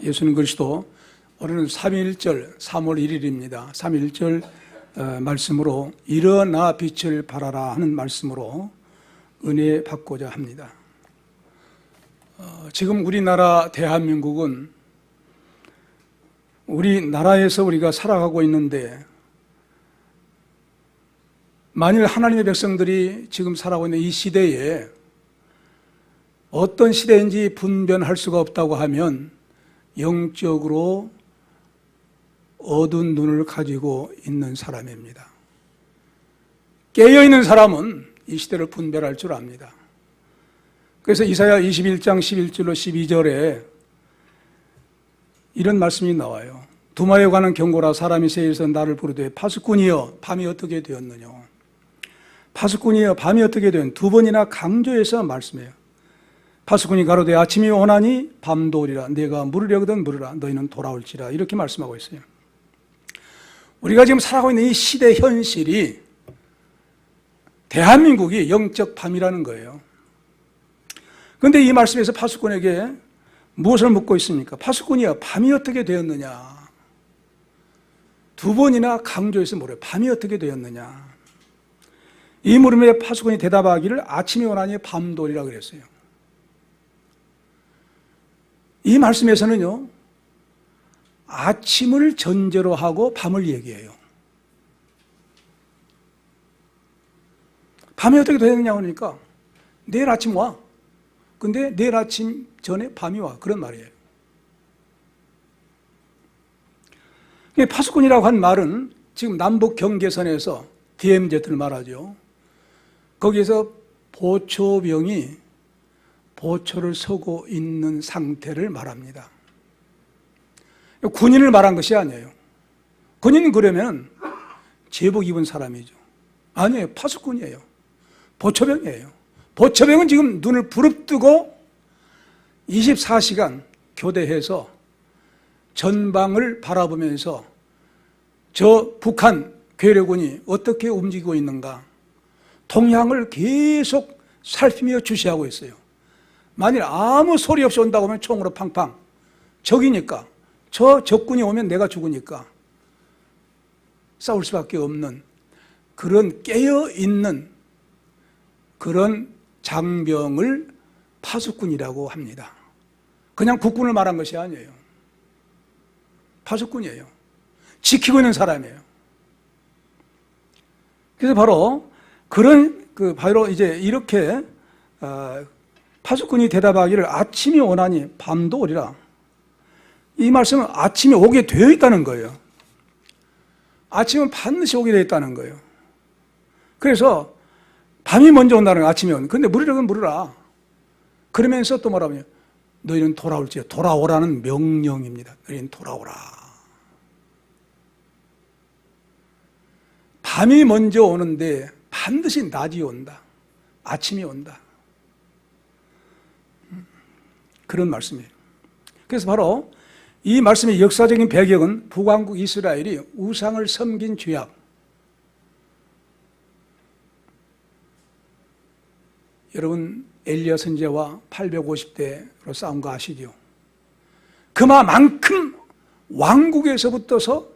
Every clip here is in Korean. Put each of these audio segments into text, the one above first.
예수님 그리스도 오늘은 삼위일절 3월 1일입니다. 삼위일절 말씀으로 일어나 빛을 발하라 하는 말씀으로 은혜 받고자 합니다. 지금 우리나라 대한민국은 우리나라에서 우리가 살아가고 있는데, 만일 하나님의 백성들이 지금 살아가고 있는 이 시대에 어떤 시대인지 분별할 수가 없다고 하면 영적으로 어두운 눈을 가지고 있는 사람입니다. 깨어있는 사람은 이 시대를 분별할 줄 압니다. 그래서 이사야 21장 11절로 12절에 이런 말씀이 나와요. 두마에 관한 경고라. 사람이 세에서 나를 부르되 파수꾼이여 밤이 어떻게 되었느냐. 파수꾼이여 밤이 어떻게 되었느냐. 두 번이나 강조해서 말씀해요. 파수꾼이 가로되 아침이 오나니 밤도 오리라. 내가 물으려거든 물으라. 너희는 돌아올지라. 이렇게 말씀하고 있어요. 우리가 지금 살아가고 있는 이 시대 현실이 대한민국이 영적 밤이라는 거예요. 그런데 이 말씀에서 파수꾼에게 무엇을 묻고 있습니까? 파수꾼이여 밤이 어떻게 되었느냐. 두 번이나 강조해서 물어요. 밤이 어떻게 되었느냐. 이 물음에 파수꾼이 대답하기를 아침이 오나니 밤도 오리라 그랬어요. 이 말씀에서는요, 아침을 전제로 하고 밤을 얘기해요. 밤이 어떻게 되느냐 하니까 내일 아침 와. 근데 내일 아침 전에 밤이 와. 그런 말이에요. 파수꾼이라고 한 말은 지금 남북 경계선에서 DMZ를 말하죠. 거기에서 보초병이 보초를 서고 있는 상태를 말합니다. 군인을 말한 것이 아니에요. 군인은 그러면 제복 입은 사람이죠. 아니에요. 파수꾼이에요. 보초병이에요. 보초병은 지금 눈을 부릅뜨고 24시간 교대해서 전방을 바라보면서 저 북한 괴뢰군이 어떻게 움직이고 있는가 동향을 계속 살피며 주시하고 있어요. 만일 아무 소리 없이 온다고 하면 총으로 팡팡. 적이니까, 저 적군이 오면 내가 죽으니까 싸울 수밖에 없는 그런 깨어있는 그런 장병을 파수꾼이라고 합니다. 그냥 국군을 말한 것이 아니에요. 파수꾼이에요. 지키고 있는 사람이에요. 그래서 바로 바로 이제 이렇게 파수꾼이 대답하기를 아침이 오나니 밤도 오리라. 이 말씀은 아침이 오게 되어 있다는 거예요. 아침은 반드시 오게 되어 있다는 거예요. 그래서 밤이 먼저 온다는 거예요. 아침이 오는. 그런데 물으려면 물으라. 그러면서 또 뭐라고요? 너희는 돌아올지. 돌아오라는 명령입니다. 너희는 돌아오라. 밤이 먼저 오는데 반드시 낮이 온다. 아침이 온다. 그런 말씀이에요. 그래서 바로 이 말씀의 역사적인 배경은 북왕국 이스라엘이 우상을 섬긴 죄악. 여러분 엘리야 선지자와 850대로 싸운 거 아시죠? 그만큼 왕국에서부터서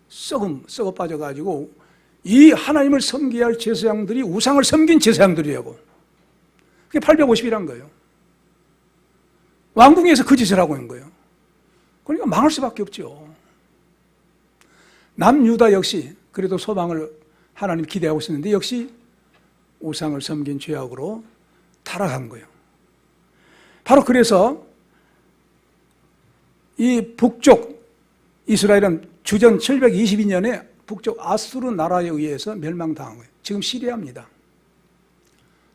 썩어 빠져가지고 이 하나님을 섬겨야 할 제사장들이 우상을 섬긴 제사장들이라고. 그게 850이란 거예요. 왕궁에서 그 짓을 하고 있는 거예요. 그러니까 망할 수밖에 없죠. 남유다 역시 그래도 소망을 하나님 기대하고 있었는데 역시 우상을 섬긴 죄악으로 타락한 거예요. 바로 그래서 이 북쪽 이스라엘은 주전 722년에 북쪽 아수르 나라에 의해서 멸망당한 거예요. 지금 시리아입니다.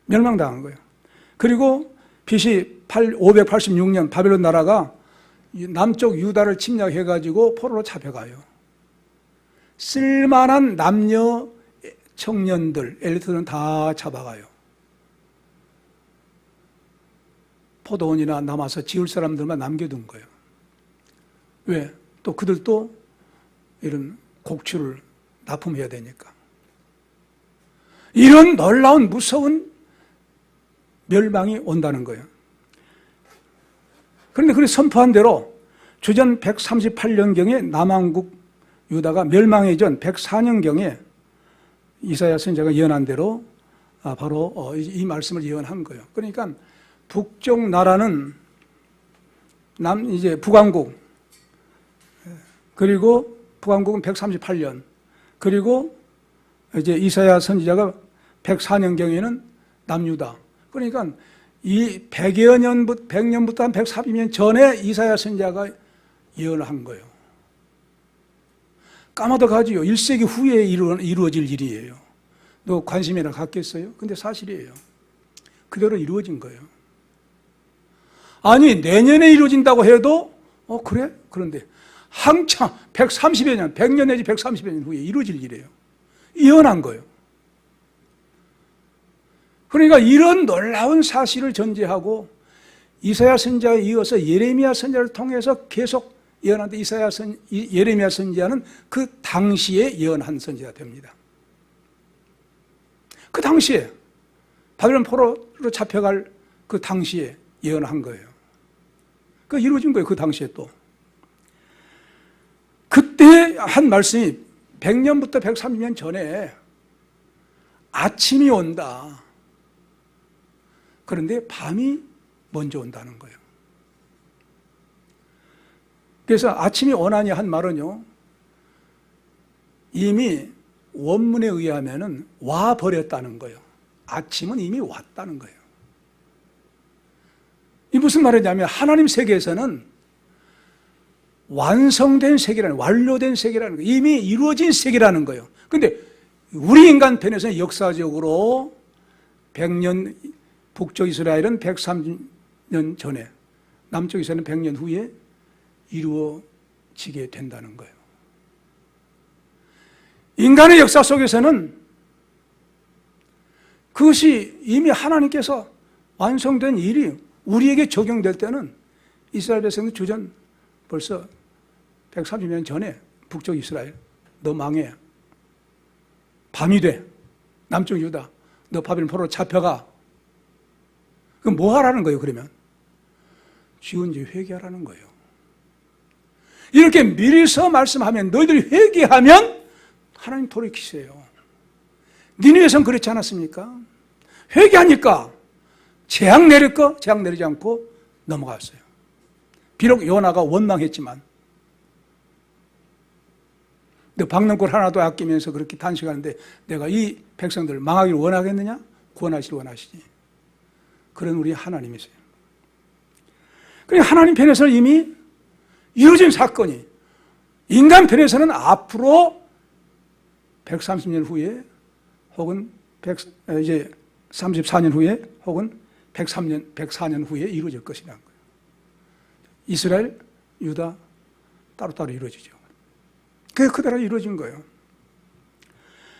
멸망당한 거예요. 그리고 BC 586년 바벨론 나라가 남쪽 유다를 침략해가지고 포로로 잡혀가요. 쓸만한 남녀 청년들, 엘리트들은 다 잡아가요. 포도원이나 남아서 지을 사람들만 남겨둔 거예요. 왜? 또 그들도 이런 곡주를 납품해야 되니까. 이런 놀라운 무서운 멸망이 온다는 거예요. 그런데 그렇게 선포한 대로 주전 138년경에 남왕국 유다가 멸망의 전 104년경에 이사야 선지자가 예언한 대로 바로 이 말씀을 예언한 거예요. 그러니까 북쪽 나라는 이제 북왕국, 그리고 북왕국은 138년, 그리고 이제 이사야 선지자가 104년경에는 남유다. 그러니까 이 100여 년부터 100년부터 한 140년 전에 이사야 선지자가 예언을 한 거예요. 까마도 가지요. 1세기 후에 이루어질 일이에요. 너 관심이나 갖겠어요? 근데 사실이에요. 그대로 이루어진 거예요. 아니 내년에 이루어진다고 해도 그래? 그런데 한참 130여 년, 100년 내지 130여 년 후에 이루어질 일이에요. 예언한 거예요. 그러니까 이런 놀라운 사실을 전제하고 이사야 선지자에 이어서 예레미야 선지자를 통해서 계속 예언하는데 예레미야 선지자는 그 당시에 예언한 선지자가 됩니다. 그 당시에 바벨론 포로로 잡혀갈 그 당시에 예언한 거예요. 그 이루어진 거예요. 그 당시에 또. 그때 한 말씀이 100년부터 130년 전에 아침이 온다. 그런데 밤이 먼저 온다는 거예요. 그래서 아침이 오나니 한 말은요, 이미 원문에 의하면은 와 버렸다는 거예요. 아침은 이미 왔다는 거예요. 이 무슨 말이냐면 하나님 세계에서는 완성된 세계라는, 완료된 세계라는 거예요. 이미 이루어진 세계라는 거예요. 근데 우리 인간 편에서는 역사적으로 100년, 북쪽 이스라엘은 130년 전에, 남쪽 이스라엘은 100년 후에 이루어지게 된다는 거예요. 인간의 역사 속에서는 그것이 이미 하나님께서 완성된 일이 우리에게 적용될 때는 이스라엘 백성은 주전 벌써 130년 전에 북쪽 이스라엘 너 망해, 밤이 돼, 남쪽 유다 너 바벨론 포로로 잡혀가. 그럼 뭐 하라는 거예요? 그러면 지은 죄 회개하라는 거예요. 이렇게 미리서 말씀하면 너희들이 회개하면 하나님 돌이키세요. 니느웨에서는 그렇지 않았습니까? 회개하니까 재앙 내릴 거 재앙 내리지 않고 넘어갔어요. 비록 요나가 원망했지만, 너 박능골 하나도 아끼면서 그렇게 단식하는데 내가 이 백성들을 망하기를 원하겠느냐? 구원하시길 원하시지. 그런 우리 하나님이세요. 그러니까 하나님 편에서는 이미 이루어진 사건이, 인간 편에서는 앞으로 130년 후에 혹은 이제 34년 후에 혹은 104년 후에 이루어질 것이라는 거예요. 이스라엘, 유다 따로따로 이루어지죠. 그게 그대로 이루어진 거예요.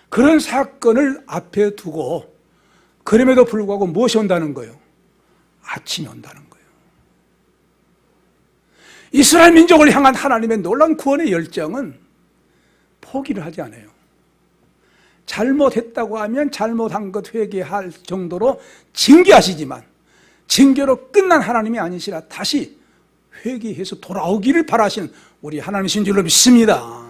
그런 사건을 앞에 두고 그럼에도 불구하고 무엇이 온다는 거예요? 아침이 온다는 거예요. 이스라엘 민족을 향한 하나님의 놀라운 구원의 열정은 포기를 하지 않아요. 잘못했다고 하면 잘못한 것 회개할 정도로 징계하시지만 징계로 끝난 하나님이 아니시라 다시 회개해서 돌아오기를 바라시는 우리 하나님이신 줄로 믿습니다.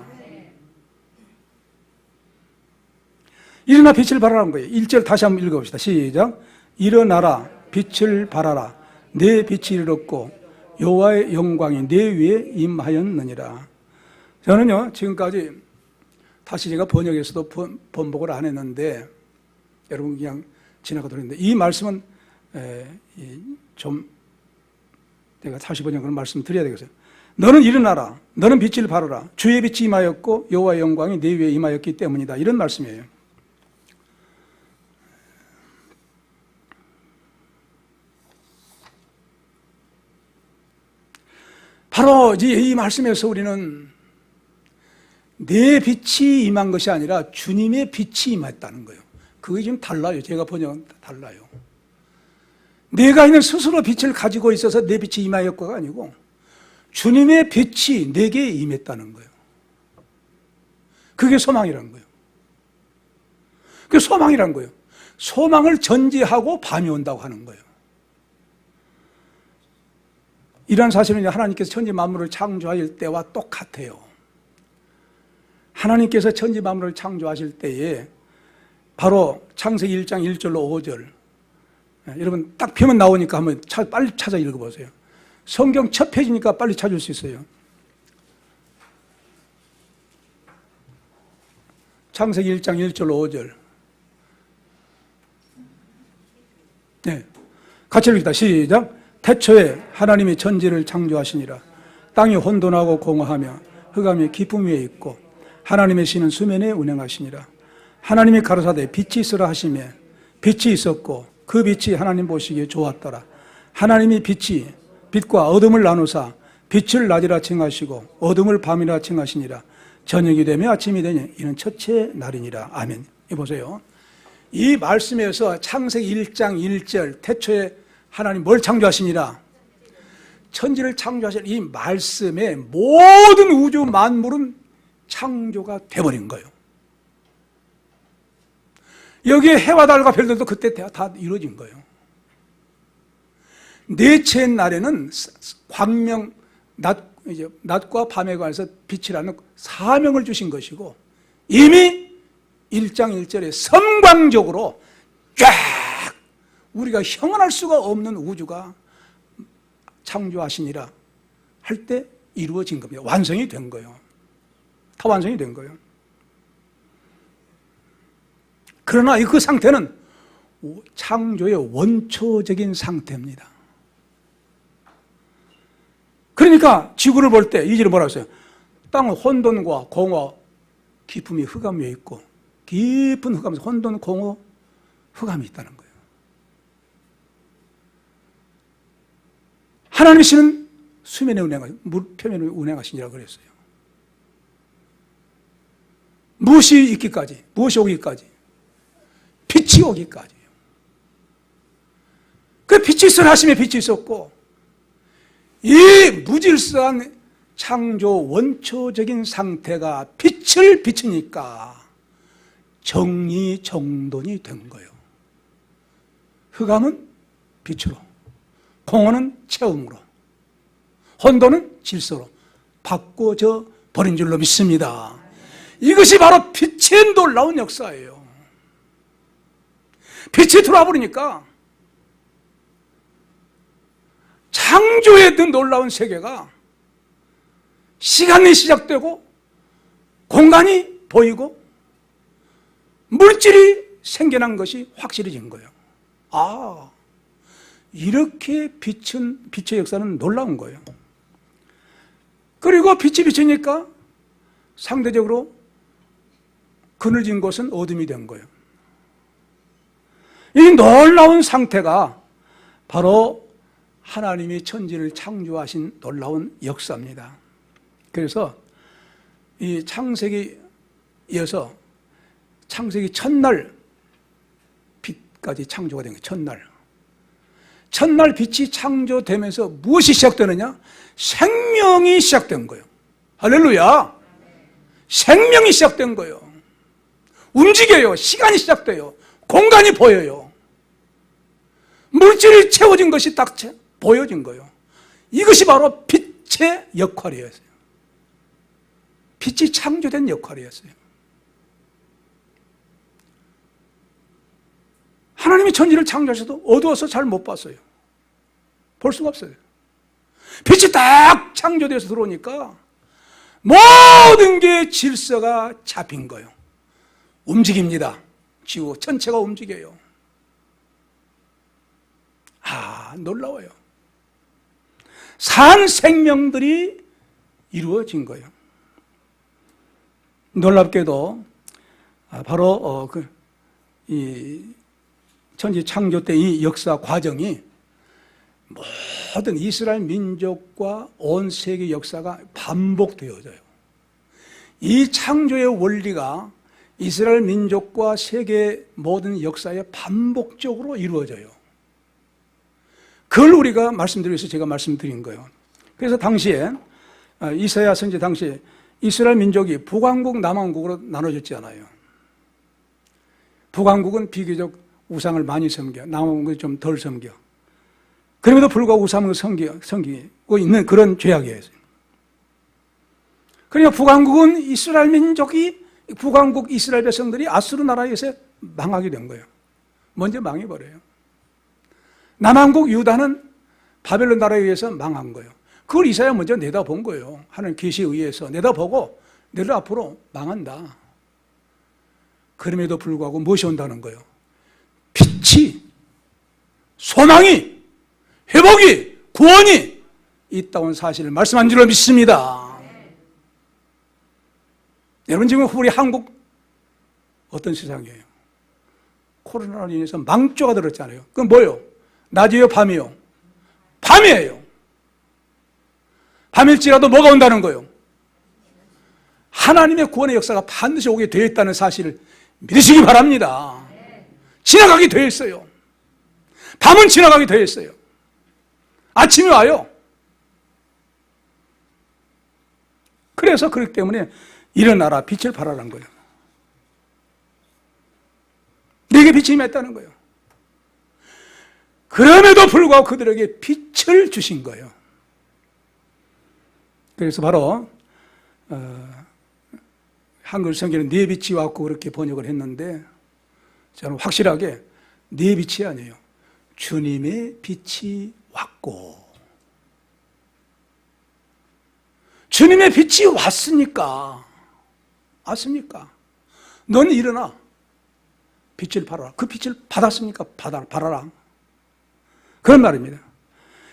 일어나 빛을 발하라는 거예요. 1절 다시 한번 읽어봅시다. 시작. 일어나라 빛을 발하라 내 빛이 이르렀고 여호와의 영광이 내 위에 임하였느니라. 저는요 지금까지 다시 제가 번역에서도 번복을 안 했는데 여러분 그냥 지나가도록 했는데 이 말씀은 좀 내가 다시 번역을 말씀 드려야 되겠어요. 너는 일어나라 너는 빛을 발하라 주의 빛이 임하였고 여호와의 영광이 내 위에 임하였기 때문이다. 이런 말씀이에요. 바로 이 말씀에서 우리는 내 빛이 임한 것이 아니라 주님의 빛이 임했다는 거예요. 그게 지금 달라요. 제가 번역은 달라요. 내가 있는 스스로 빛을 가지고 있어서 내 빛이 임하였고가 아니고 주님의 빛이 내게 임했다는 거예요. 그게 소망이라는 거예요. 그게 소망이라는 거예요. 소망을 전제하고 밤이 온다고 하는 거예요. 이러한 사실은 하나님께서 천지 만물을 창조하실 때와 똑같아요. 하나님께서 천지 만물을 창조하실 때에 바로 창세기 1장 1절로 5절, 여러분 딱 펴면 나오니까 한번 빨리 찾아 읽어보세요. 성경 첫 페이지니까 빨리 찾을 수 있어요. 창세기 1장 1절로 5절. 네, 같이 읽읍시다. 시작. 태초에 하나님이 천지를 창조하시니라. 땅이 혼돈하고 공허하며 흑암이 깊음 위에 있고 하나님의 신은 수면에 운행하시니라. 하나님이 가로사대 빛이 있으라 하시매 빛이 있었고 그 빛이 하나님 보시기에 좋았더라. 하나님이 빛과 어둠을 나누사 빛을 낮이라 칭하시고 어둠을 밤이라 칭하시니라. 저녁이 되며 아침이 되니 이는 첫째 날이니라. 아멘. 이 보세요. 이 말씀에서 창세기 1장 1절 태초에 하나님 뭘 창조하시니라? 천지를 창조하신 이 말씀에 모든 우주 만물은 창조가 돼버린 거예요. 여기에 해와 달과 별들도 그때 다 이루어진 거예요. 넷째 날에는 광명, 낮과 밤에 관해서 빛이라는 사명을 주신 것이고 이미 1장 1절에 선광적으로 쫙 우리가 형언할 수가 없는 우주가 창조하시니라 할 때 이루어진 겁니다. 완성이 된 거예요. 다 완성이 된 거예요. 그러나 그 상태는 창조의 원초적인 상태입니다. 그러니까 지구를 볼 때 이절에 뭐라고 했어요? 땅은 혼돈과 공허, 깊음이 흑암 위에 있고 깊은 흑암에서 혼돈, 공허, 흑암이 있다는 거예요. 하나님의 신은 수면에 물 표면에 운행하시니라 그랬어요. 무엇이 있기까지, 무엇이 오기까지, 빛이 오기까지요. 그 빛이 있으라 하심에 빛이 있었고 이 무질서한 창조 원초적인 상태가 빛을 비추니까 정리정돈이 된 거예요. 흑암은 빛으로, 공허는 체험으로, 혼돈은 질서로 바꿔져 버린 줄로 믿습니다. 이것이 바로 빛의 놀라운 역사예요. 빛이 들어와 버리니까 창조의 그 놀라운 세계가 시간이 시작되고 공간이 보이고 물질이 생겨난 것이 확실해진 거예요. 아, 이렇게 빛의 역사는 놀라운 거예요. 그리고 빛이 비치니까 상대적으로 그늘진 곳은 어둠이 된 거예요. 이 놀라운 상태가 바로 하나님이 천지를 창조하신 놀라운 역사입니다. 그래서 이 창세기 이어서 창세기 첫날 빛까지 창조가 된 거예요. 첫날 빛이 창조되면서 무엇이 시작되느냐? 생명이 시작된 거예요. 할렐루야! 생명이 시작된 거예요. 움직여요. 시간이 시작돼요. 공간이 보여요. 물질이 채워진 것이 딱 보여진 거예요. 이것이 바로 빛의 역할이었어요. 빛이 창조된 역할이었어요. 하나님이 천지를 창조하셔도 어두워서 잘 못 봤어요. 볼 수가 없어요. 빛이 딱 창조돼서 들어오니까 모든 게 질서가 잡힌 거예요. 움직입니다. 지구 전체가 움직여요. 아, 놀라워요. 산 생명들이 이루어진 거예요. 놀랍게도 바로 이 천지 창조 때 이 역사 과정이 모든 이스라엘 민족과 온 세계 역사가 반복되어져요. 이 창조의 원리가 이스라엘 민족과 세계 모든 역사에 반복적으로 이루어져요. 그걸 우리가 말씀드리기 위해서 제가 말씀드린 거예요. 그래서 당시에 이사야 선지 당시에 이스라엘 민족이 북왕국, 남왕국으로 나눠졌잖아요. 북왕국은 비교적 우상을 많이 섬겨, 남왕국은 좀 덜 섬겨. 그럼에도 불구하고 우상을 섬기고 있는 그런 죄악이에요. 그러니까 북왕국은 이스라엘 민족이, 북왕국 이스라엘 백성들이 아수르 나라에 의해서 망하게 된 거예요. 먼저 망해버려요. 남왕국 유다는 바벨론 나라에 의해서 망한 거예요. 그걸 이사야 먼저 내다본 거예요. 하나님 계시에 의해서 내다보고 너를 앞으로 망한다. 그럼에도 불구하고 무엇이 온다는 거예요? 빛이, 소망이, 회복이, 구원이 있다는 사실을 말씀한 줄로 믿습니다. 여러분, 지금 우리 한국 어떤 세상이에요? 코로나로 인해서 망조가 들었잖아요. 그건 뭐예요? 낮이에요, 밤이요? 밤이에요. 밤일지라도 뭐가 온다는 거예요? 하나님의 구원의 역사가 반드시 오게 되어 있다는 사실을 믿으시기 바랍니다. 지나가게 되어 있어요. 밤은 지나가게 되어 있어요. 아침이 와요. 그래서 그렇기 때문에 일어나라, 빛을 발하라는 거예요. 내게 빛이 임했다는 거예요. 그럼에도 불구하고 그들에게 빛을 주신 거예요. 그래서 바로 한글 성경은 네 빛이 왔고 그렇게 번역을 했는데, 저는 확실하게 네 빛이 아니에요. 주님의 빛이 왔고, 주님의 빛이 왔으니까, 너는 일어나 빛을 발하라. 그 빛을 받았으니까 발하라. 그런 말입니다.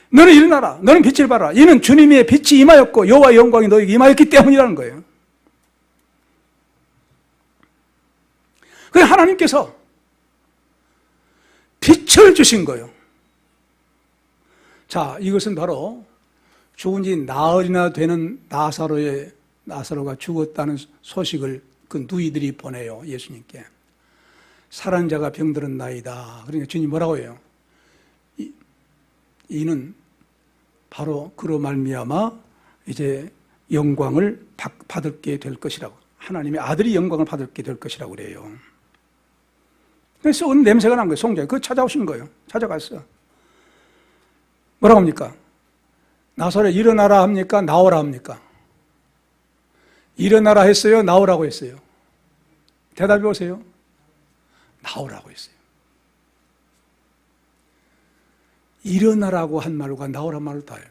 너는 일어나라. 너는 빛을 발하라. 이는 주님의 빛이 임하였고 여호와의 영광이 너에게 임하였기 때문이라는 거예요. 그래서 하나님께서 빛을 주신 거예요. 자, 이것은 바로 죽은 지 나흘이나 되는 나사로가 죽었다는 소식을 그 누이들이 보내요, 예수님께. 살은 자가 병들었나이다. 그러니까 주님 뭐라고 해요? 이는 바로 그로 말미암아 이제 영광을 받게 될 것이라고, 하나님의 아들이 영광을 받게 될 것이라고 그래요. 그래서 냄새가 난 거예요. 송장이 그거 찾아오신 거예요. 찾아갔어. 뭐라고 합니까? 나사로야 일어나라 합니까? 나오라 합니까? 일어나라 했어요? 나오라고 했어요? 대답해 보세요. 나오라고 했어요. 일어나라고 한 말과 나오란 말을 다해요.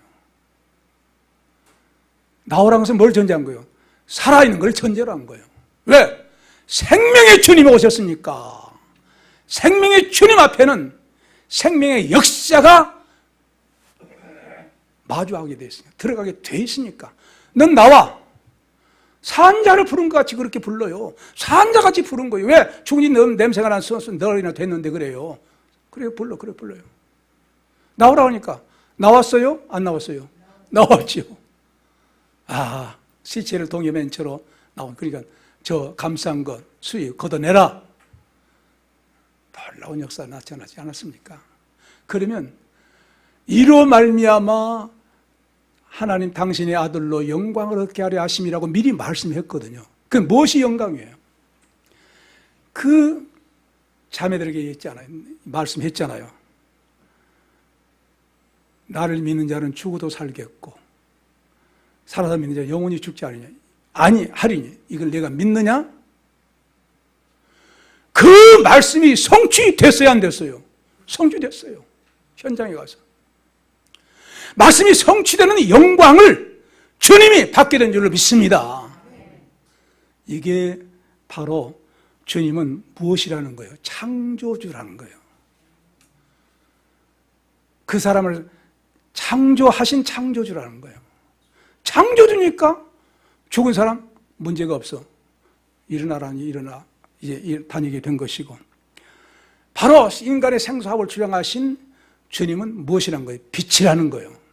나오라는 것은 뭘 전제한 거예요? 살아있는 걸 전제로 한 거예요. 왜? 생명의 주님이 오셨으니까. 생명의 주님 앞에는 생명의 역사가 마주하게 돼 있으니까, 들어가게 돼 있으니까. 넌 나와. 산자를 부른 것 같이 그렇게 불러요. 산자같이 부른 거예요. 왜? 죽은 지 냄새가 나서 널이나 됐는데 그래요. 그래 불러요. 나오라 하니까 나왔어요? 안 나왔어요? 나왔지요. 아, 시체를 동여맨 채로 나온. 그러니까 저 감싼 것 수위 걷어내라. 놀라운 역사가 나타나지 않았습니까? 그러면 이로 말미암아 하나님 당신의 아들로 영광을 얻게 하려 하심이라고 미리 말씀했거든요. 그 무엇이 영광이에요? 그 자매들에게 말씀했잖아요. 나를 믿는 자는 죽어도 살겠고 살아서 믿는 자 영원히 죽지 않으냐. 아니 하리니 이걸 내가 믿느냐? 그 말씀이 성취됐어요, 안 됐어요? 성취됐어요. 현장에 가서 말씀이 성취되는 영광을 주님이 받게 된 줄로 믿습니다. 이게 바로 주님은 무엇이라는 거예요? 창조주라는 거예요. 그 사람을 창조하신 창조주라는 거예요. 창조주니까 죽은 사람 문제가 없어. 일어나라니 일어나 이제 다니게 된 것이고, 바로 인간의 생사학을 주장하신 주님은 무엇이라는 거예요? 빛이라는 거예요.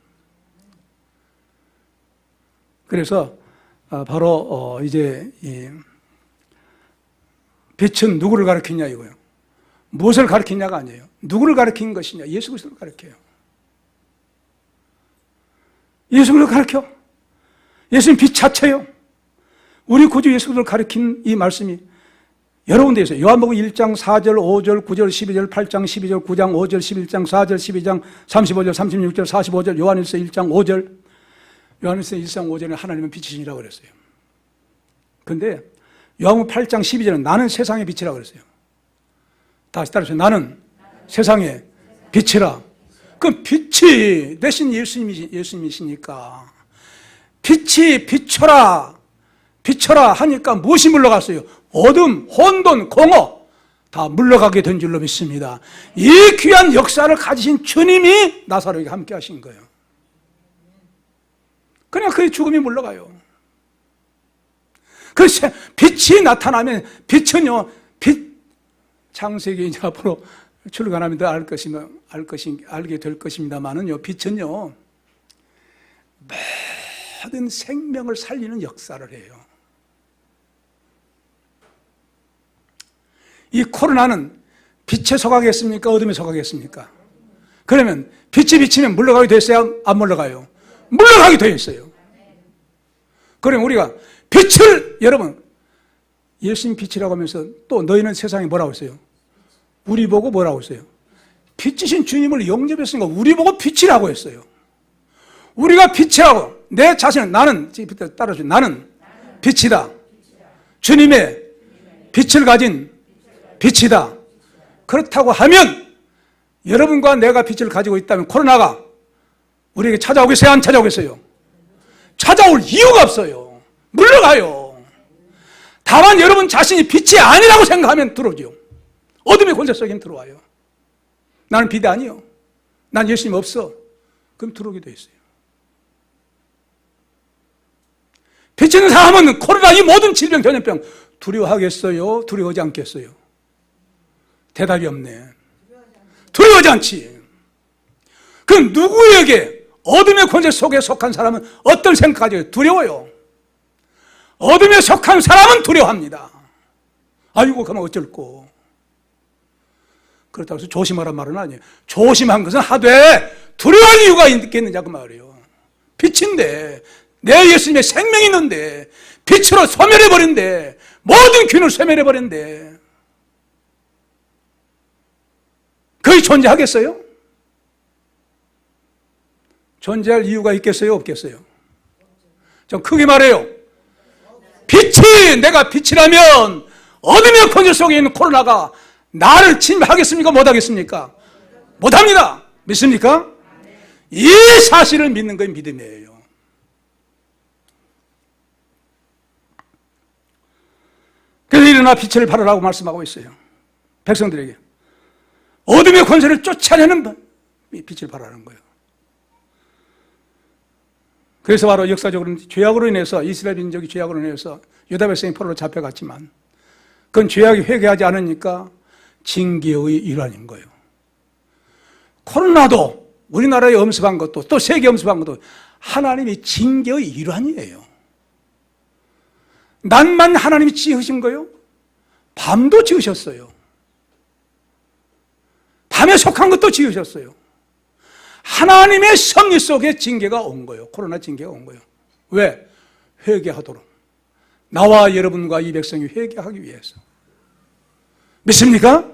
그래서 바로 이제 빛은 누구를 가리키냐 이거예요. 무엇을 가리키냐가 아니에요. 누구를 가리킨 것이냐? 예수 그리스도를 가리켜요. 예수 그리스도를 가리켜. 예수님 빛 자체요. 우리 구주 예수 그리스도를 가리킨 이 말씀이 여러 군데 있어요. 요한복음 1장 4절, 5절, 9절, 12절, 8장 12절, 9장 5절, 11장 4절, 12장 35절, 36절, 45절, 요한일서 1장 5절, 요한일서 1장 5절에 하나님은 빛이시라고 그랬어요. 근데 요한복음 8장 12절은 나는 세상의 빛이라고 그랬어요. 다시 따라서 나는 세상의 빛이라. 그럼 빛이 대신 예수님이시니까 빛이 비춰라, 비춰라 하니까 무엇이 물러갔어요? 어둠, 혼돈, 공허 다 물러가게 된 줄로 믿습니다. 이 귀한 역사를 가지신 주님이 나사로에게 함께 하신 거예요. 그냥 그의 죽음이 물러가요. 그래서 빛이 나타나면 빛은요, 창세기 이제 앞으로 출간하면 더 알게 될 것입니다만은요, 빛은요, 모든 생명을 살리는 역사를 해요. 이 코로나는 빛에 속하겠습니까? 어둠에 속하겠습니까? 그러면 빛이 비치면 물러가게 됐어요? 안 물러가요? 물러가게 되어 있어요. 그럼 우리가 빛을, 여러분, 예수님 빛이라고 하면서 또 너희는 세상에 뭐라고 했어요? 우리 보고 뭐라고 했어요? 빛이신 주님을 영접했으니까 우리 보고 빛이라고 했어요. 우리가 빛이라고, 내 자신은, 나는, 따라서 나는 빛이다. 주님의 빛을 가진 빛이다. 그렇다고 하면 여러분과 내가 빛을 가지고 있다면 코로나가 우리에게 찾아오겠어요? 안 찾아오겠어요? 찾아올 이유가 없어요. 물러가요. 다만 여러분 자신이 빛이 아니라고 생각하면 들어오죠. 어둠의 권세 속에는 들어와요. 나는 빛이 아니요, 난 예수님 없어. 그럼 들어오게 돼 있어요. 빛 있는 사람은 코로나 이 모든 질병, 전염병 두려워하겠어요? 두려워하지 않겠어요? 대답이 없네. 두려워하지 않지. 그럼 누구에게, 어둠의 권세 속에 속한 사람은 어떤 생각하죠? 두려워요. 어둠에 속한 사람은 두려워합니다. 아이고, 그러면 어쩔꼬. 그렇다고 해서 조심하란 말은 아니에요. 조심한 것은 하되 두려워할 이유가 있겠느냐 그 말이에요. 빛인데, 내 예수님의 생명이 있는데 빛으로 소멸해버린대. 모든 균을 소멸해버린대. 거의 존재하겠어요? 존재할 이유가 있겠어요? 없겠어요? 좀 크게 말해요. 빛이, 내가 빛이라면 어둠의 권세 속에 있는 코로나가 나를 침입하겠습니까? 못하겠습니까? 못합니다. 믿습니까? 이 사실을 믿는 게 믿음이에요. 그래서 일어나 빛을 발하라고 말씀하고 있어요. 백성들에게. 어둠의 권세를 쫓아내는 빛을 발하는 거예요. 그래서 바로 역사적으로는 죄악으로 인해서, 이스라엘 민족이 죄악으로 인해서 유다 백성이 포로로 잡혀갔지만 그건 죄악이 회개하지 않으니까 징계의 일환인 거예요. 코로나도 우리나라에 엄습한 것도 또 세계 엄습한 것도 하나님이 징계의 일환이에요. 낮만 하나님이 지으신 거예요? 밤도 지으셨어요. 밤에 속한 것도 지으셨어요. 하나님의 섭리 속에 징계가 온 거예요. 코로나 징계가 온 거예요. 왜? 회개하도록. 나와 여러분과 이 백성이 회개하기 위해서. 믿습니까?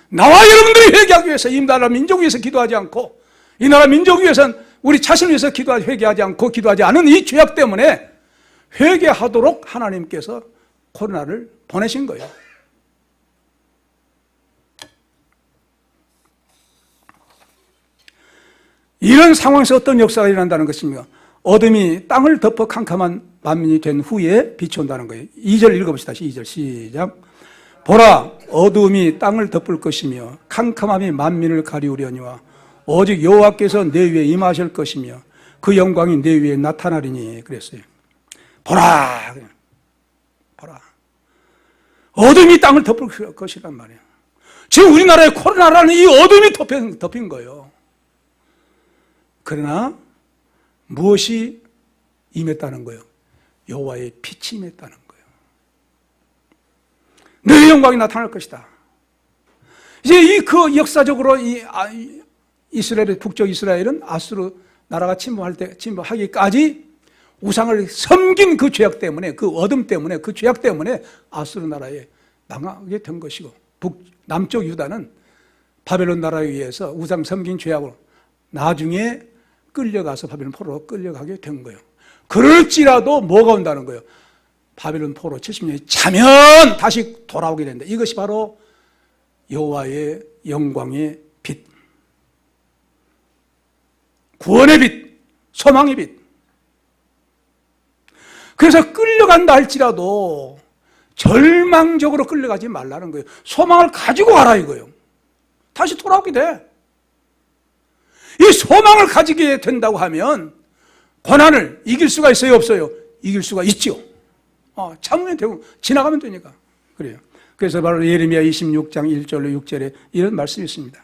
나와 여러분들이 회개하기 위해서, 이 나라 민족 위해서 기도하지 않고, 이 나라 민족 위해서는 우리 자신을 위해서 회개하지 않고 기도하지 않은 이 죄악 때문에 회개하도록 하나님께서 코로나를 보내신 거예요. 이런 상황에서 어떤 역사가 일어난다는 것입니까? 어둠이 땅을 덮어 캄캄한 만민이 된 후에 빛이 온다는 거예요. 2절 읽어봅시다. 2절 시작. 보라, 어둠이 땅을 덮을 것이며 캄캄함이 만민을 가리우려니와 오직 여호와께서 내 위에 임하실 것이며 그 영광이 내 위에 나타나리니 그랬어요. 보라, 보라. 어둠이 땅을 덮을 것이란 말이에요. 지금 우리나라에 코로나라는 이 어둠이 덮인 거예요. 그러나 무엇이 임했다는 거예요? 여호와의 빛이 임했다는 거예요. 내 영광이 나타날 것이다. 이제 그 역사적으로 이스라엘의 북쪽 이스라엘은 아수르 나라가 침범하기까지 우상을 섬긴 그 죄악 때문에, 그 어둠 때문에, 그 죄악 때문에 아수르 나라에 망하게 된 것이고 남쪽 유다는 바벨론 나라에 의해서 우상 섬긴 죄악으로 나중에 끌려가서 바벨론 포로로 끌려가게 된 거예요. 그럴지라도 뭐가 온다는 거예요? 바벨론 포로 70년이 차면 다시 돌아오게 된다. 이것이 바로 여호와의 영광의 빛, 구원의 빛, 소망의 빛. 그래서 끌려간다 할지라도 절망적으로 끌려가지 말라는 거예요. 소망을 가지고 가라 이거예요. 다시 돌아오게 돼. 이 소망을 가지게 된다고 하면 고난을 이길 수가 있어요, 없어요? 이길 수가 있죠. 참으면 되고 지나가면 되니까. 그래요. 그래서 바로 예레미야 26장 1절로 6절에 이런 말씀이 있습니다.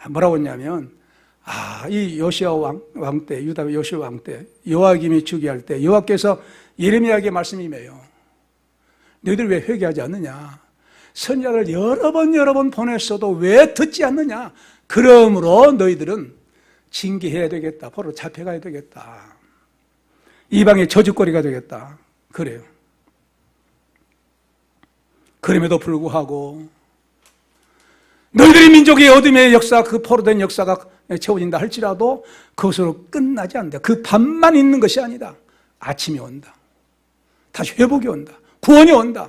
뭐라고 했냐면 이 요시야 왕 때, 유다 요시야 왕 때, 요아김이 즉위할 때 여호와께서 예레미야에게 말씀이 임해요. 너희들 왜 회개하지 않느냐? 선지자를 여러 번 보냈어도 왜 듣지 않느냐? 그러므로 너희들은 징계해야 되겠다. 포로로 잡혀가야 되겠다. 이방의 저주거리가 되겠다. 그래요. 그럼에도 불구하고 너희들의 민족의 어둠의 역사, 그 포로된 역사가 채워진다 할지라도 그것으로 끝나지 않는다. 그 밤만 있는 것이 아니다. 아침이 온다. 다시 회복이 온다. 구원이 온다.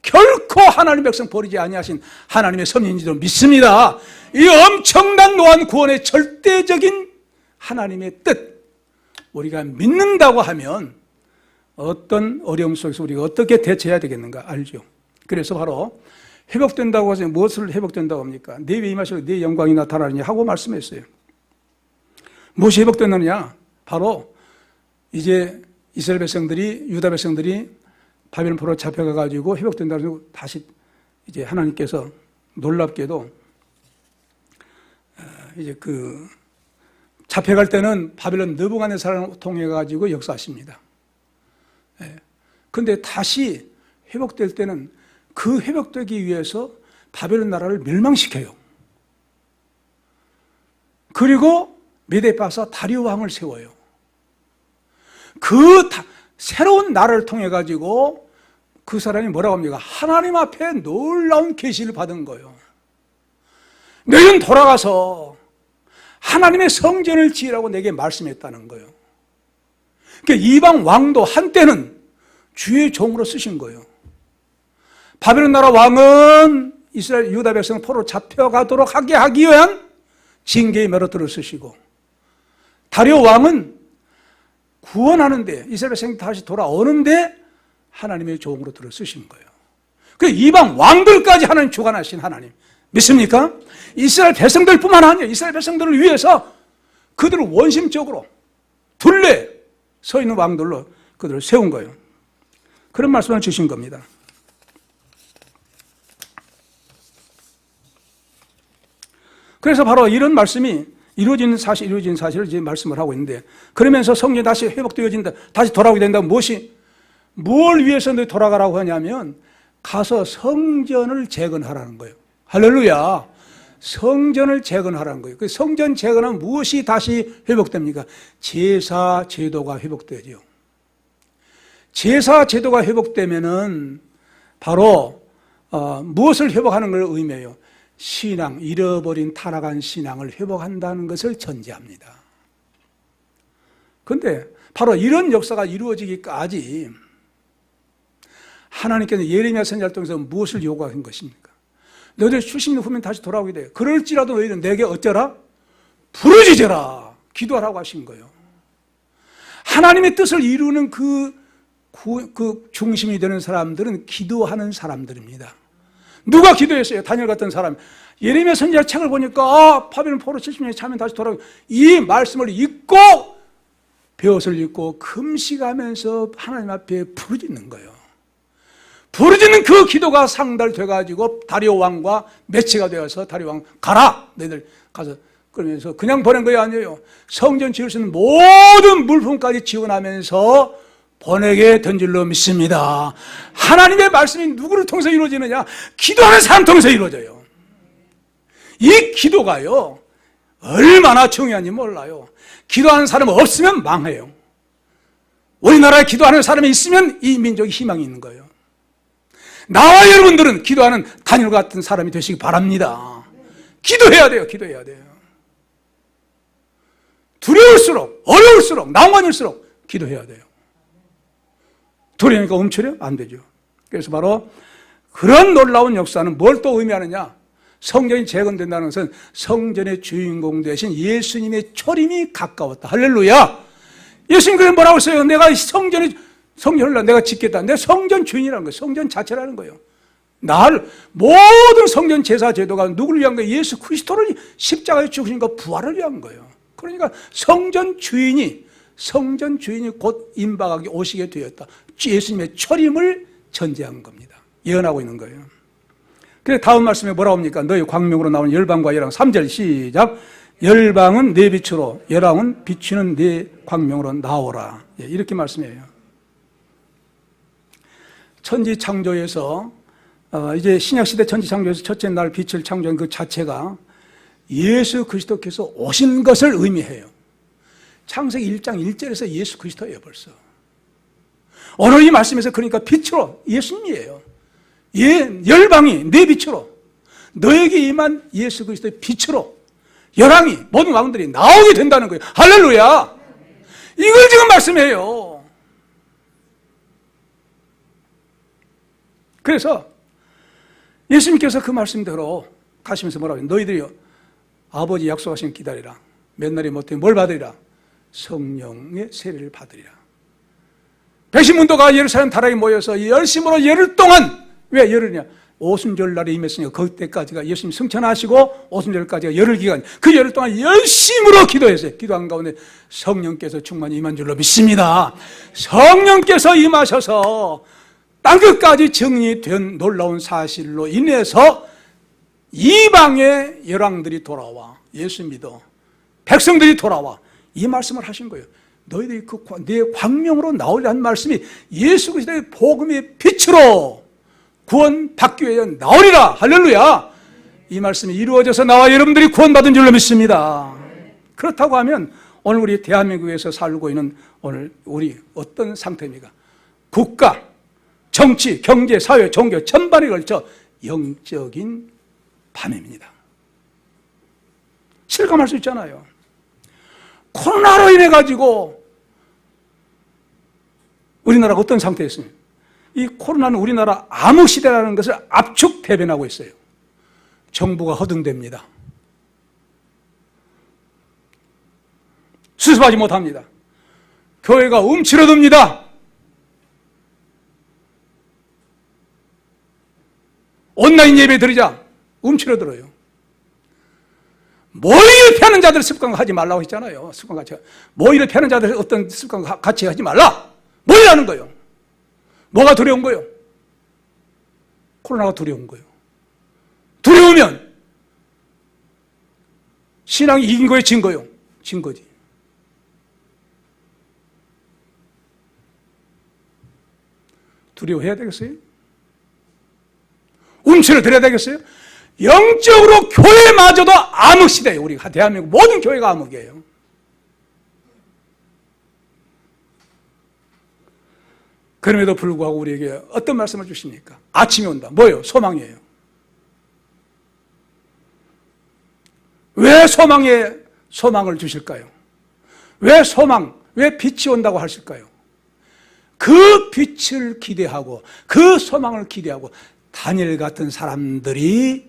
결코 하나님의 백성 버리지 아니하신 하나님의 섭리인지도 믿습니다. 이 엄청난 노한 구원의 절대적인 하나님의 뜻, 우리가 믿는다고 하면 어떤 어려움 속에서 우리가 어떻게 대처해야 되겠는가 알죠. 그래서 바로 회복된다고 해서 무엇을 회복된다고 합니까? 내 위에 임하시고 내 영광이 나타나느냐 하고 말씀했어요. 무엇이 회복되느냐? 바로 이제 이스라엘 백성들이, 유다 백성들이 바벨론 포로로 잡혀가가지고 회복된다고 해서 다시 이제 하나님께서 놀랍게도 이제 잡혀갈 때는 바벨론 느부갓네살을 통해가지고 역사하십니다. 근데 다시 회복될 때는 그 회복되기 위해서 바벨론 나라를 멸망시켜요. 그리고 메데파사 다리오 왕을 세워요. 새로운 나라를 통해 가지고 그 사람이 뭐라고 합니까? 하나님 앞에 놀라운 계시를 받은 거예요. 너희는 돌아가서 하나님의 성전을 지으라고 내게 말씀했다는 거예요. 그러니까 이방 왕도 한때는 주의 종으로 쓰신 거예요. 바벨론 나라 왕은 이스라엘 유다 백성 포로로 잡혀가도록 하게 하기 위한 징계의 메로트를 쓰시고, 다리오 왕은 구원하는데 이스라엘 백성이 다시 돌아오는데 하나님의 종으로 들어 쓰신 거예요. 그 이방 왕들까지 하나님 주관하신 하나님 믿습니까? 이스라엘 백성들뿐만 아니라 이스라엘 백성들을 위해서 그들을 원심적으로 둘레 서 있는 왕들로 그들을 세운 거예요. 그런 말씀을 주신 겁니다. 그래서 바로 이런 말씀이 이루어진 사실을 이제 말씀을 하고 있는데, 그러면서 성전이 다시 회복되어진다, 다시 돌아오게 된다. 뭘 위해서 너희 돌아가라고 하냐면 가서 성전을 재건하라는 거예요. 할렐루야. 성전을 재건하라는 거예요. 그 성전 재건하면 무엇이 다시 회복됩니까? 제사 제도가 회복되죠. 제사 제도가 회복되면은 바로 무엇을 회복하는 걸 의미해요? 신앙, 잃어버린 타락한 신앙을 회복한다는 것을 전제합니다. 그런데 바로 이런 역사가 이루어지기까지 하나님께서 예레미야 선지자를 통해서 무엇을 요구한 것입니까? 너희들 70년 후면 다시 돌아오게 돼요. 그럴지라도 너희는 내게 어쩌라? 부르짖어라. 기도하라고 하신 거예요. 하나님의 뜻을 이루는 그 중심이 되는 사람들은 기도하는 사람들입니다. 누가 기도했어요? 다니엘 같은 사람. 예레미야 선지자 책을 보니까 바벨론 포로 70년이 차면 다시 돌아오고, 이 말씀을 읽고 벼슬 읽고 금식하면서 하나님 앞에 부르짖는 거예요. 부르짖는 그 기도가 상달돼가지고 다리오 왕과 매치가 되어서 다리오 왕 가라! 너희들 가서, 그러면서 그냥 보낸 거예요? 아니에요. 성전 지을 수 있는 모든 물품까지 지원하면서 보내게 된 줄로 믿습니다. 하나님의 말씀이 누구를 통해서 이루어지느냐? 기도하는 사람 통해서 이루어져요. 이 기도가요, 얼마나 중요한지 몰라요. 기도하는 사람 없으면 망해요. 우리나라에 기도하는 사람이 있으면 이 민족이 희망이 있는 거예요. 나와 여러분들은 기도하는 다니엘 같은 사람이 되시기 바랍니다. 기도해야 돼요. 기도해야 돼요. 두려울수록, 어려울수록, 난관일수록 기도해야 돼요. 두려우니까 움츠려? 안 되죠. 그래서 바로 그런 놀라운 역사는 뭘 또 의미하느냐? 성전이 재건된다는 것은 성전의 주인공 되신 예수님의 초림이 가까웠다. 할렐루야! 예수님께서 뭐라고 했어요? 내가 성전을 내가 짓겠다. 내 성전 주인이라는 거예요. 성전 자체라는 거예요. 모든 성전 제사 제도가 누구를 위한 거예요? 예수 그리스도를 십자가에 죽으신 거 부활을 위한 거예요. 그러니까 성전 주인이 곧 임박하게 오시게 되었다. 예수님의 초림을 전제한 겁니다. 예언하고 있는 거예요. 그래서 다음 말씀에 뭐라고 합니까? 너희 광명으로 나온 열방과 열왕. 3절 시작. 열방은 내 빛으로, 열왕은 비추는 내 광명으로 나오라. 이렇게 말씀해요. 천지 창조에서 이제 신약시대 천지 창조에서 첫째 날 빛을 창조한 그 자체가 예수 그리스도께서 오신 것을 의미해요. 창세기 1장 1절에서 예수 그리스도예요. 벌써 오늘 이 말씀에서 그러니까 빛으로 예수님이에요. 열방이 내 빛으로, 너에게 임한 예수 그리스도의 빛으로 열왕이, 모든 왕들이 나오게 된다는 거예요. 할렐루야! 이걸 지금 말씀해요. 그래서 예수님께서 그 말씀대로 가시면서 뭐라고 해요? 너희들이 아버지 약속하신 기다리라. 몇 날이 못해 뭘 받으리라? 성령의 세례를 받으리라. 백신문도가 예루살렘 다락에 모여서 열심으로 열흘 동안, 왜 열흘이냐? 오순절날에 임했으니까 그때까지가 예수님 승천하시고 오순절까지가 열흘 기간, 그 열흘 동안 열심으로 기도했어요. 기도한 가운데 성령께서 충만히 임한 줄로 믿습니다. 성령께서 임하셔서 땅끝까지 정리된 놀라운 사실로 인해서 이방의 열왕들이 돌아와 예수 믿어 백성들이 돌아와 이 말씀을 하신 거예요. 너희들이 내 광명으로 나오리라는 말씀이 예수 그리스도의 복음의 빛으로 구원받기 위해 나오리라. 할렐루야! 이 말씀이 이루어져서 나와 여러분들이 구원받은 줄로 믿습니다. 그렇다고 하면 오늘 우리 대한민국에서 살고 있는 오늘 우리 어떤 상태입니까? 국가, 정치, 경제, 사회, 종교 전반에 걸쳐 영적인 밤입니다. 실감할 수 있잖아요. 코로나로 인해 가지고 우리나라가 어떤 상태였습니까? 이 코로나는 우리나라 암흑시대라는 것을 압축 대변하고 있어요. 정부가 허둥댑니다. 수습하지 못합니다. 교회가 움츠러듭니다. 온라인 예배 드리자 움츠러들어요. 모의를 펴는 자들 습관 하지 말라고 했잖아요. 습관 같이. 모의를 펴는 자들 어떤 습관 같이 하지 말라. 모의라는 거예요. 뭐가 두려운 거예요? 코로나가 두려운 거예요. 두려우면 신앙이 이긴 거예요, 진 거예요? 진 거지. 두려워해야 되겠어요? 움츠러 들어야 되겠어요? 영적으로 교회마저도 암흑시대예요. 우리 대한민국 모든 교회가 암흑이에요. 그럼에도 불구하고 우리에게 어떤 말씀을 주십니까? 아침이 온다. 뭐예요? 소망이에요. 왜 소망을 주실까요? 왜 빛이 온다고 하실까요? 그 빛을 기대하고 그 소망을 기대하고 다니엘 같은 사람들이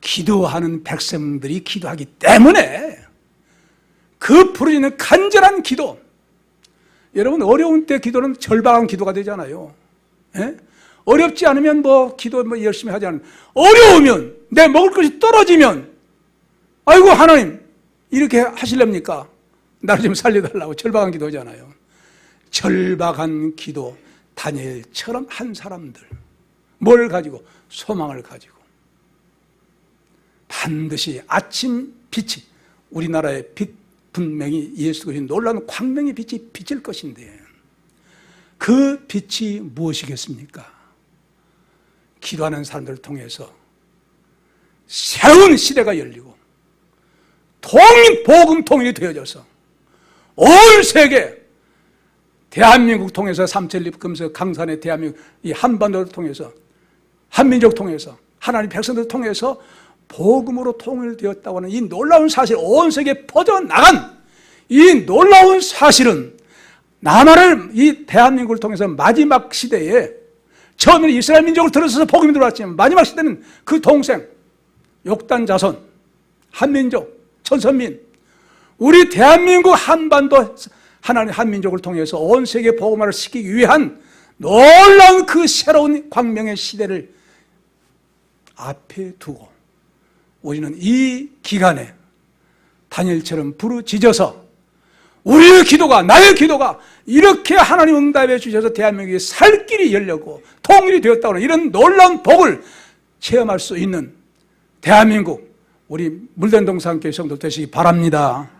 기도하는 백성들이 기도하기 때문에 그 부르짖는 간절한 기도, 여러분 어려운 때 기도는 절박한 기도가 되잖아요. 예? 어렵지 않으면 기도 열심히 하지 않으면, 어려우면 내 먹을 것이 떨어지면 아이고 하나님 이렇게 하실랍니까? 나를 좀 살려달라고 절박한 기도잖아요. 절박한 기도, 다니엘처럼 한 사람들, 뭘 가지고? 소망을 가지고 반드시 아침 빛이, 우리나라의 빛, 분명히 예수 그리스도의 놀라운 광명의 빛이 비칠 것인데 그 빛이 무엇이겠습니까? 기도하는 사람들을 통해서 새로운 시대가 열리고 복음 통일이 되어져서 온 세계, 대한민국 통해서 삼천리 금서 강산의 대한민국 이 한반도를 통해서 한민족 통해서 하나님 백성들 통해서 복음으로 통일되었다고 하는 이 놀라운 사실, 온 세계에 퍼져나간 이 놀라운 사실은 나만을 이 대한민국을 통해서 마지막 시대에 처음에는 이스라엘 민족을 들어서서 복음이 들어왔지만 마지막 시대는 그 동생 욕단 자손 한민족 천선민 우리 대한민국 한반도 하나님 한민족을 통해서 온 세계 복음화를 시키기 위한 놀라운 그 새로운 광명의 시대를 앞에 두고 우리는 이 기간에 다니엘처럼 부르짖어서 우리의 기도가 나의 기도가 이렇게 하나님 응답해 주셔서 대한민국이 살 길이 열렸고 통일이 되었다고 하는 이런 놀라운 복을 체험할 수 있는 대한민국 우리 물된 동산교회 성도 되시기 바랍니다.